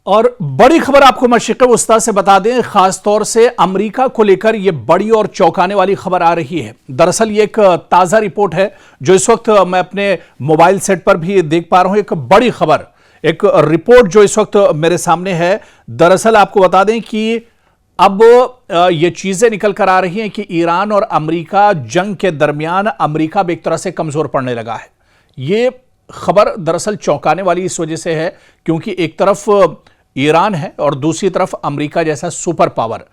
और बड़ी खबर आपको मशरिक़ वस्ता से बता दें, खास तौर से अमेरिका को लेकर यह बड़ी और चौंकाने वाली खबर आ रही है। दरअसल ये एक ताज़ा रिपोर्ट है जो इस वक्त मैं अपने मोबाइल सेट पर भी देख पा रहा हूं। एक बड़ी खबर, एक रिपोर्ट जो इस वक्त मेरे सामने है। दरअसल आपको बता दें कि अब ये चीजें निकल कर आ रही हैं कि ईरान और अमेरिका जंग के दरमियान अमेरिका भी एक तरह से कमजोर पड़ने लगा है। ये खबर दरअसल चौंकाने वाली इस वजह से है क्योंकि एक तरफ ईरान है और दूसरी तरफ अमेरिका जैसा सुपर पावर।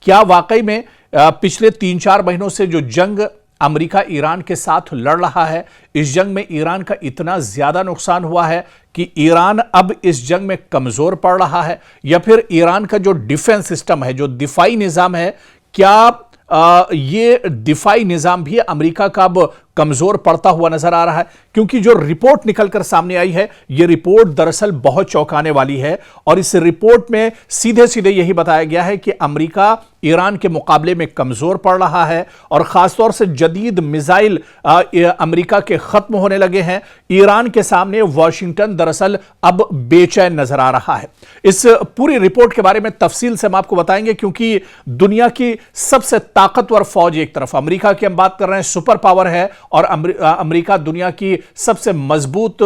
क्या वाकई में पिछले 3-4 महीनों से जो जंग अमेरिका ईरान के साथ लड़ रहा है, इस जंग में ईरान का इतना ज्यादा नुकसान हुआ है कि ईरान अब इस जंग में कमजोर पड़ रहा है, या फिर ईरान का जो डिफेंस सिस्टम है, जो दिफाई निजाम है, क्या ये दिफाई निजाम भी अमेरिका का अब कमजोर पड़ता हुआ नजर आ रहा है? क्योंकि जो रिपोर्ट निकलकर सामने आई है, यह रिपोर्ट दरअसल बहुत चौंकाने वाली है और इस रिपोर्ट में सीधे सीधे यही बताया गया है कि अमेरिका ईरान के मुकाबले में कमजोर पड़ रहा है और खासतौर से जदीद मिसाइल अमेरिका के खत्म होने लगे हैं। ईरान के सामने वाशिंगटन दरअसल अब बेचैन नजर आ रहा है। इस पूरी रिपोर्ट के बारे में तफसील से हम आपको बताएंगे क्योंकि दुनिया की सबसे ताकतवर फौज एक तरफ अमेरिका की हम बात कर रहे हैं, सुपर पावर है, और अमेरिका दुनिया की सबसे मजबूत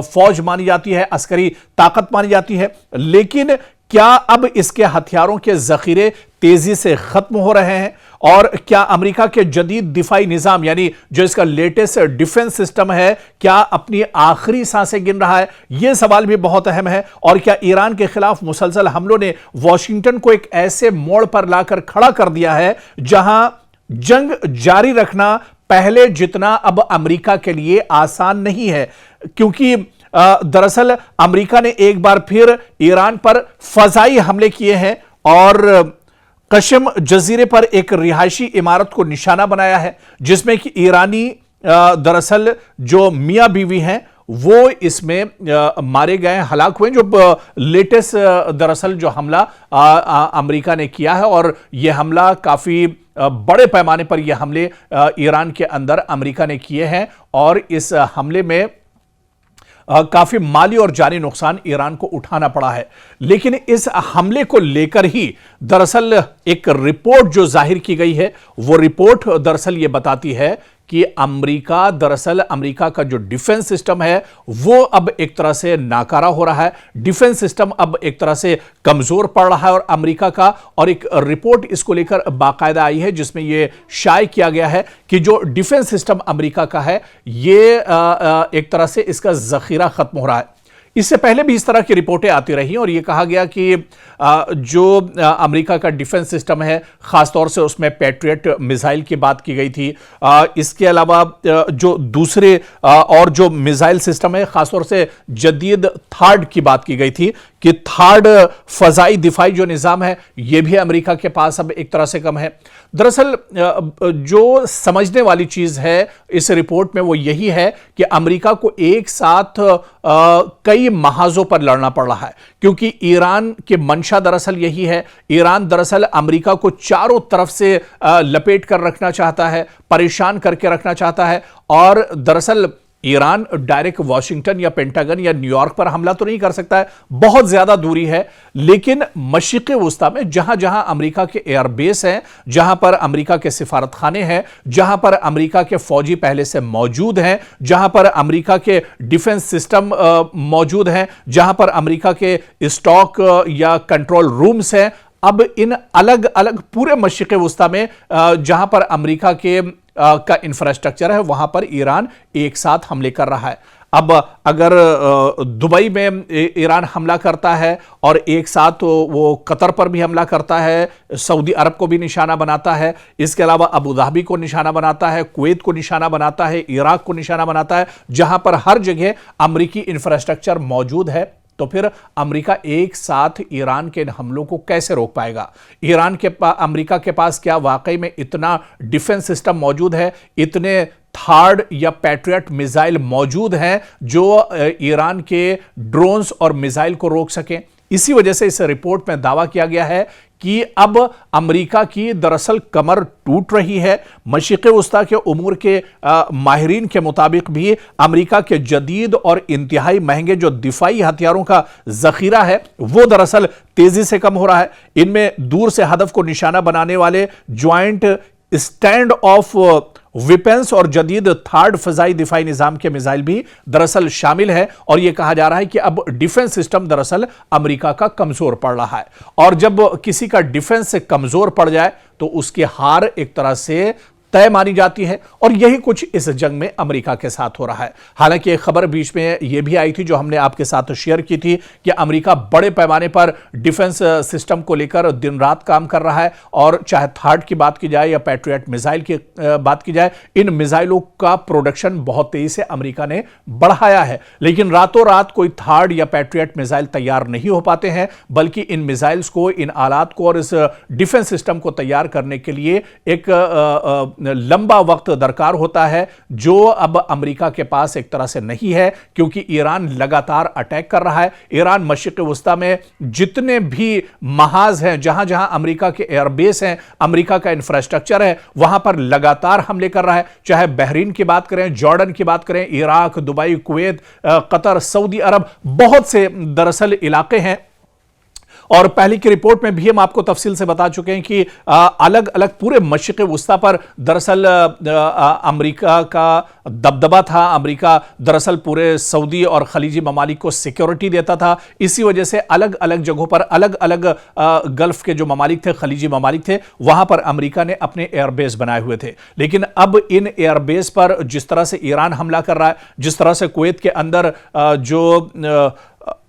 फौज मानी जाती है, अस्करी ताकत मानी जाती है। लेकिन क्या अब इसके हथियारों के जखीरे तेजी से खत्म हो रहे हैं और क्या अमेरिका के जदीद दिफाई निजाम यानी जो इसका लेटेस्ट डिफेंस सिस्टम है, क्या अपनी आखिरी सांसें गिन रहा है? यह सवाल भी बहुत अहम है। और क्या ईरान के खिलाफ मुसलसल हमलों ने वॉशिंगटन को एक ऐसे मोड़ पर लाकर खड़ा कर दिया है जहां जंग जारी रखना पहले जितना अब अमेरिका के लिए आसान नहीं है? क्योंकि दरअसल अमेरिका ने एक बार फिर ईरान पर फजाई हमले किए हैं और कशम जजीरे पर एक रिहायशी इमारत को निशाना बनाया है जिसमें कि ईरानी दरअसल जो मियां बीवी हैं वो इसमें मारे गए, हलाक हुए। जो लेटेस्ट दरअसल जो हमला अमेरिका ने किया है और यह हमला काफी बड़े पैमाने पर यह हमले ईरान के अंदर अमेरिका ने किए हैं और इस हमले में काफी माली और जानी नुकसान ईरान को उठाना पड़ा है। लेकिन इस हमले को लेकर ही दरअसल एक रिपोर्ट जो जाहिर की गई है, वो रिपोर्ट दरअसल ये बताती है कि अमेरिका का जो डिफेंस सिस्टम है वो अब एक तरह से नाकारा हो रहा है। डिफेंस सिस्टम अब एक तरह से कमजोर पड़ रहा है और अमेरिका का, और एक रिपोर्ट इसको लेकर बाकायदा आई है जिसमें यह शाये किया गया है कि जो डिफेंस सिस्टम अमेरिका का है ये एक तरह से इसका जखीरा खत्म हो रहा है। इससे पहले भी इस तरह की रिपोर्टें आती रही और यह कहा गया कि जो अमेरिका का डिफेंस सिस्टम है, खासतौर से उसमें पैट्रियट मिसाइल की बात की गई थी। इसके अलावा जो दूसरे और जो मिसाइल सिस्टम है, खासतौर से जदीद थार्ड की बात की गई थी कि थार्ड फजाई दिफाई जो निज़ाम है यह भी अमेरिका के पास अब एक तरह से कम है। दरअसल जो समझने वाली चीज है इस रिपोर्ट में वो यही है कि अमेरिका को एक साथ कई महाजों पर लड़ना पड़ रहा है क्योंकि ईरान के मंशा दरअसल यही है। ईरान दरअसल अमेरिका को चारों तरफ से लपेट कर रखना चाहता है, परेशान करके रखना चाहता है। और दरअसल ईरान डायरेक्ट वॉशिंगटन या पेंटागन या न्यूयॉर्क पर हमला तो नहीं कर सकता है, बहुत ज्यादा दूरी है। लेकिन मशरिक़ वस्ता में जहां जहां अमेरिका के एयरबेस हैं, जहां पर अमेरिका के सिफारत खाने हैं, जहां पर अमेरिका के फौजी पहले से मौजूद हैं, जहां पर अमेरिका के डिफेंस सिस्टम मौजूद हैं, जहां पर अमेरिका के स्टॉक या कंट्रोल रूम्स हैं, अब इन अलग अलग पूरे मशरिक़ वस्ता में जहां पर अमेरिका के का इंफ्रास्ट्रक्चर है वहां पर ईरान एक साथ हमले कर रहा है। अब अगर दुबई में ईरान हमला करता है और एक साथ वो कतर पर भी हमला करता है, सऊदी अरब को भी निशाना बनाता है, इसके अलावा अबू धाबी को निशाना बनाता है, कुवैत को निशाना बनाता है, इराक को निशाना बनाता है, जहां पर हर जगह अमेरिकी इंफ्रास्ट्रक्चर मौजूद है, तो फिर अमेरिका एक साथ ईरान के हमलों को कैसे रोक पाएगा? अमेरिका के पास क्या वाकई में इतना डिफेंस सिस्टम मौजूद है, इतने थार्ड या पैट्रियट मिसाइल मौजूद हैं जो ईरान के ड्रोन्स और मिसाइल को रोक सकें? इसी वजह से इस रिपोर्ट में दावा किया गया है कि अब अमेरिका की दरअसल कमर टूट रही है। मशरिक़ वस्ता के उमूर के माहिरीन के मुताबिक भी अमेरिका के जदीद और इंतहाई महंगे जो दिफाई हथियारों का जखीरा है वो दरअसल तेजी से कम हो रहा है। इनमें दूर से हदफ को निशाना बनाने वाले ज्वाइंट स्टैंड ऑफ वेपन्स और जदीद थर्ड फजाई दिफाई निजाम के मिसाइल भी दरअसल शामिल है। और यह कहा जा रहा है कि अब डिफेंस सिस्टम दरअसल अमेरिका का कमजोर पड़ रहा है, और जब किसी का डिफेंस कमजोर पड़ जाए तो उसकी हार एक तरह से तय मानी जाती है, और यही कुछ इस जंग में अमेरिका के साथ हो रहा है। हालांकि एक खबर बीच में यह भी आई थी जो हमने आपके साथ शेयर की थी कि अमेरिका बड़े पैमाने पर डिफेंस सिस्टम को लेकर दिन रात काम कर रहा है, और चाहे थर्ड की बात की जाए या पैट्रियट मिसाइल की बात की जाए, इन मिसाइलों का प्रोडक्शन बहुत तेजी से अमेरिका ने बढ़ाया है। लेकिन रातों रात कोई थर्ड या पैट्रियट मिसाइल तैयार नहीं हो पाते हैं, बल्कि इन मिसाइल्स को, इन आलात को और इस डिफेंस सिस्टम को तैयार करने के लिए एक लंबा वक्त दरकार होता है, जो अब अमेरिका के पास एक तरह से नहीं है, क्योंकि ईरान लगातार अटैक कर रहा है। ईरान मशरिक़ वस्ता में जितने भी महाज हैं, जहां जहां अमेरिका के एयरबेस हैं, अमेरिका का इंफ्रास्ट्रक्चर है, वहां पर लगातार हमले कर रहा है। चाहे बहरीन की बात करें, जॉर्डन की बात करें, Iraq, Dubai, Kuwait, Qatar, Saudi Arab, बहुत से दरअसल इलाके हैं। और पहले की रिपोर्ट में भी हम आपको तफसील से बता चुके हैं कि अलग अलग पूरे मशरिक़ वस्ता पर दरअसल अमेरिका का दबदबा था। अमेरिका दरअसल पूरे सऊदी और खलीजी ममालिक को सिक्योरिटी देता था। इसी वजह से अलग अलग जगहों पर, अलग अलग गल्फ के जो ममालिक थे, खलीजी ममालिक थे, वहां पर अमेरिका ने अपने एयरबेस बनाए हुए थे। लेकिन अब इन एयरबेस पर जिस तरह से ईरान हमला कर रहा है, जिस तरह से कुवैत के अंदर जो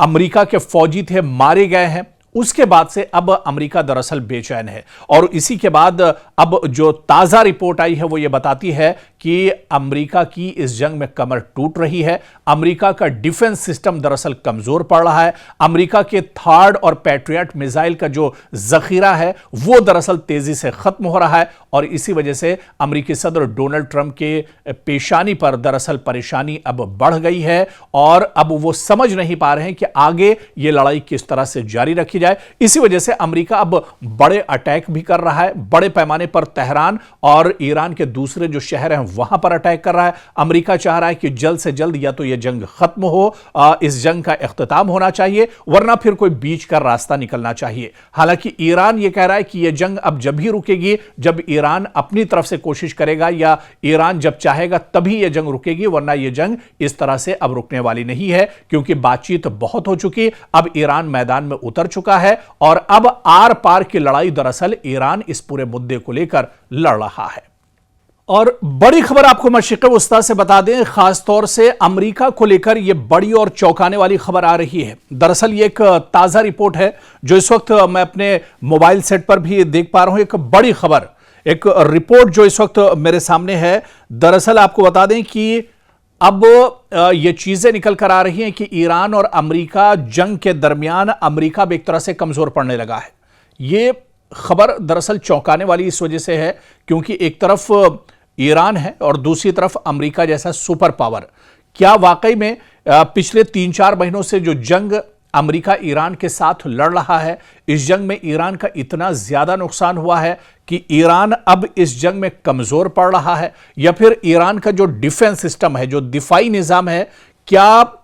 अमेरिका के फौजी थे मारे गए हैं, उसके बाद से अब अमेरिका दरअसल बेचैन है। और इसी के बाद अब जो ताजा रिपोर्ट आई है वो ये बताती है कि अमेरिका की इस जंग में कमर टूट रही है। अमेरिका का डिफेंस सिस्टम दरअसल कमजोर पड़ रहा है। अमेरिका के थर्ड और पैट्रियट मिसाइल का जो जखीरा है वो दरअसल तेजी से खत्म हो रहा है, और इसी वजह से अमेरिकी सदर डोनाल्ड ट्रंप के पेशानी पर दरअसल परेशानी अब बढ़ गई है, और अब वो समझ नहीं पा रहे हैं कि आगे ये लड़ाई किस तरह से जारी रखी जाए। इसी वजह से अमेरिका अब बड़े अटैक भी कर रहा है, बड़े पैमाने पर तेहरान और ईरान के दूसरे जो शहर हैं वहां पर अटैक कर रहा है। अमेरिका चाह रहा है कि जल्द से जल्द या तो यह जंग खत्म हो, इस जंग का इख्तिताम होना चाहिए, वरना फिर कोई बीच का रास्ता निकलना चाहिए। हालांकि ईरान यह कह रहा है कि यह जंग अब जब ही रुकेगी जब ईरान अपनी तरफ से कोशिश करेगा, या ईरान जब चाहेगा तभी यह जंग रुकेगी, वरना यह जंग इस तरह से अब रुकने वाली नहीं है, क्योंकि बातचीत बहुत हो चुकी। अब ईरान मैदान में उतर चुका है, और अब आर पार की लड़ाई दरअसल ईरान इस पूरे मुद्दे को लेकर लड़ रहा है। और बड़ी खबर आपको मशरिक़ वस्ता से बता दें, खासतौर से अमेरिका को लेकर यह बड़ी और चौंकाने वाली खबर आ रही है। दरअसल ये एक ताजा रिपोर्ट है जो इस वक्त मैं अपने मोबाइल सेट पर भी देख पा रहा हूं। एक बड़ी खबर, एक रिपोर्ट जो इस वक्त मेरे सामने है। दरअसल आपको बता दें कि अब ये चीजें निकल कर आ रही हैं कि ईरान और अमेरिका जंग के दरमियान अमेरिका भी एक तरह से कमजोर पड़ने लगा है। ये खबर दरअसल चौंकाने वाली इस वजह से है क्योंकि एक तरफ ईरान है और दूसरी तरफ अमेरिका जैसा सुपर पावर। क्या वाकई में पिछले 3-4 महीनों से जो जंग अमेरिका ईरान के साथ लड़ रहा है, इस जंग में ईरान का इतना ज्यादा नुकसान हुआ है कि ईरान अब इस जंग में कमजोर पड़ रहा है, या फिर ईरान का जो डिफेंस सिस्टम है, जो दिफाई निजाम है, क्या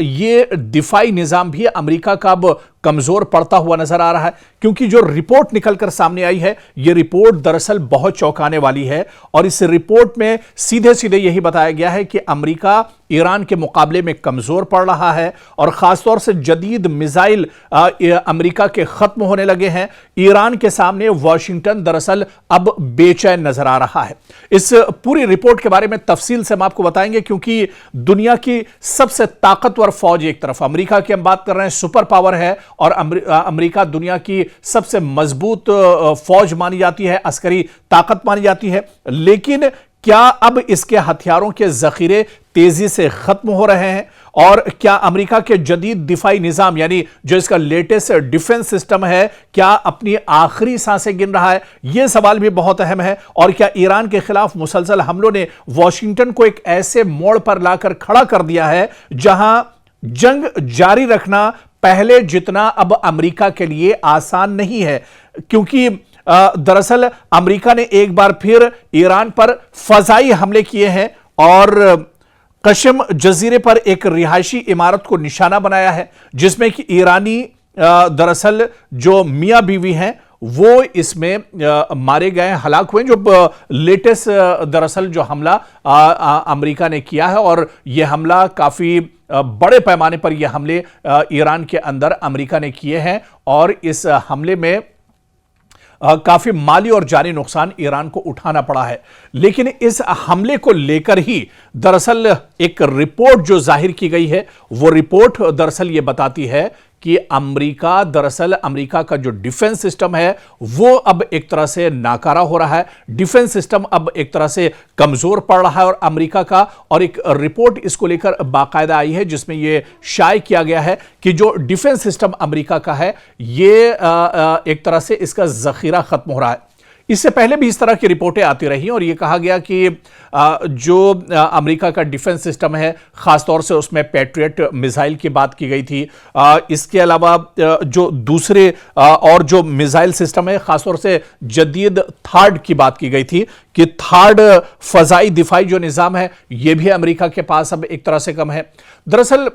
ये दिफाई निजाम भी अमेरिका का अब कमजोर पड़ता हुआ नजर आ रहा है? क्योंकि जो रिपोर्ट निकलकर सामने आई है, यह रिपोर्ट दरअसल बहुत चौंकाने वाली है, और इस रिपोर्ट में सीधे सीधे यही बताया गया है कि अमेरिका ईरान के मुकाबले में कमजोर पड़ रहा है, और खासतौर से जदीद मिसाइल अमेरिका के खत्म होने लगे हैं। ईरान के सामने वाशिंगटन दरअसल अब बेचैन नजर आ रहा है। इस पूरी रिपोर्ट के बारे में तफसील से हम आपको बताएंगे, क्योंकि दुनिया की सबसे ताकतवर फौज एक तरफ अमेरिका की हम बात कर रहे हैं, सुपर पावर है, और अमेरिका दुनिया की सबसे मजबूत फौज मानी जाती है, अस्करी ताकत मानी जाती है। लेकिन क्या अब इसके हथियारों के जखीरे तेजी से खत्म हो रहे हैं, और क्या अमेरिका के जदीद दिफाई निजाम यानी जो इसका लेटेस्ट डिफेंस सिस्टम है, क्या अपनी आखिरी सांसें गिन रहा है? यह सवाल भी बहुत अहम है। और क्या ईरान के खिलाफ मुसलसल हमलों ने वॉशिंगटन को एक ऐसे मोड़ पर लाकर खड़ा कर दिया है जहां जंग जारी रखना पहले जितना अब अमेरिका के लिए आसान नहीं है, क्योंकि दरअसल अमेरिका ने एक बार फिर ईरान पर फजाई हमले किए हैं और कशम जजीरे पर एक रिहायशी इमारत को निशाना बनाया है, जिसमें कि ईरानी दरअसल जो मियां बीवी हैं वो इसमें मारे गए, हलाक हुए। जो लेटेस्ट दरअसल जो हमला अमेरिका ने किया है, और यह हमला काफी बड़े पैमाने पर यह हमले ईरान के अंदर अमेरिका ने किए हैं, और इस हमले में काफी माली और जानी नुकसान ईरान को उठाना पड़ा है। लेकिन इस हमले को लेकर ही दरअसल एक रिपोर्ट जो जाहिर की गई है, वो रिपोर्ट दरअसल ये बताती है कि अमेरिका का जो डिफेंस सिस्टम है वो अब एक तरह से नाकारा हो रहा है, डिफेंस सिस्टम अब एक तरह से कमजोर पड़ रहा है और अमेरिका का। और एक रिपोर्ट इसको लेकर बाकायदा आई है जिसमें यह शाये किया गया है कि जो डिफेंस सिस्टम अमेरिका का है ये एक तरह से इसका जखीरा खत्म हो रहा है। इससे पहले भी इस तरह की रिपोर्टें आती रही और यह कहा गया कि जो अमेरिका का डिफेंस सिस्टम है, खासतौर से उसमें पैट्रियट मिसाइल की बात की गई थी। इसके अलावा जो दूसरे और जो मिसाइल सिस्टम है, खासतौर से जदीद थार्ड की बात की गई थी कि थार्ड फजाई दिफाई जो निज़ाम है यह भी अमेरिका के पास अब एक तरह से कम है। दरअसल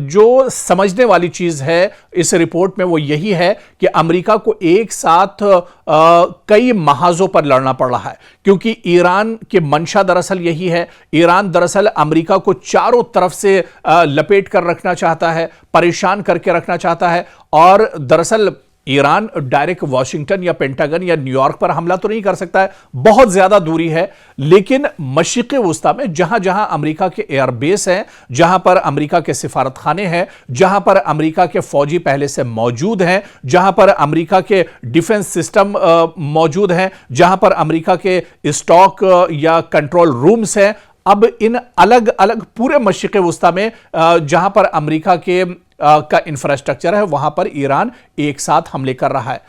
जो समझने वाली चीज है इस रिपोर्ट में वो यही है कि अमेरिका को एक साथ कई महाजों पर लड़ना पड़ रहा है, क्योंकि ईरान की मंशा दरअसल यही है। ईरान दरअसल अमेरिका को चारों तरफ से लपेट कर रखना चाहता है, परेशान करके रखना चाहता है। और दरअसल ईरान डायरेक्ट वॉशिंगटन या पेंटागन या न्यूयॉर्क पर हमला तो नहीं कर सकता है, बहुत ज्यादा दूरी है। लेकिन मशरिक़ वुस्ता में जहां जहां अमेरिका के एयरबेस हैं, जहां पर अमेरिका के सिफारतखाने हैं, जहां पर अमेरिका के फौजी पहले से मौजूद हैं, जहां पर अमेरिका के डिफेंस सिस्टम मौजूद हैं, जहां पर अमेरिका के स्टॉक या कंट्रोल रूम्स हैं, अब इन अलग अलग पूरे मशरिक़ वुस्ता में जहां पर अमेरिका के का इंफ्रास्ट्रक्चर है वहां पर ईरान एक साथ हमले कर रहा है।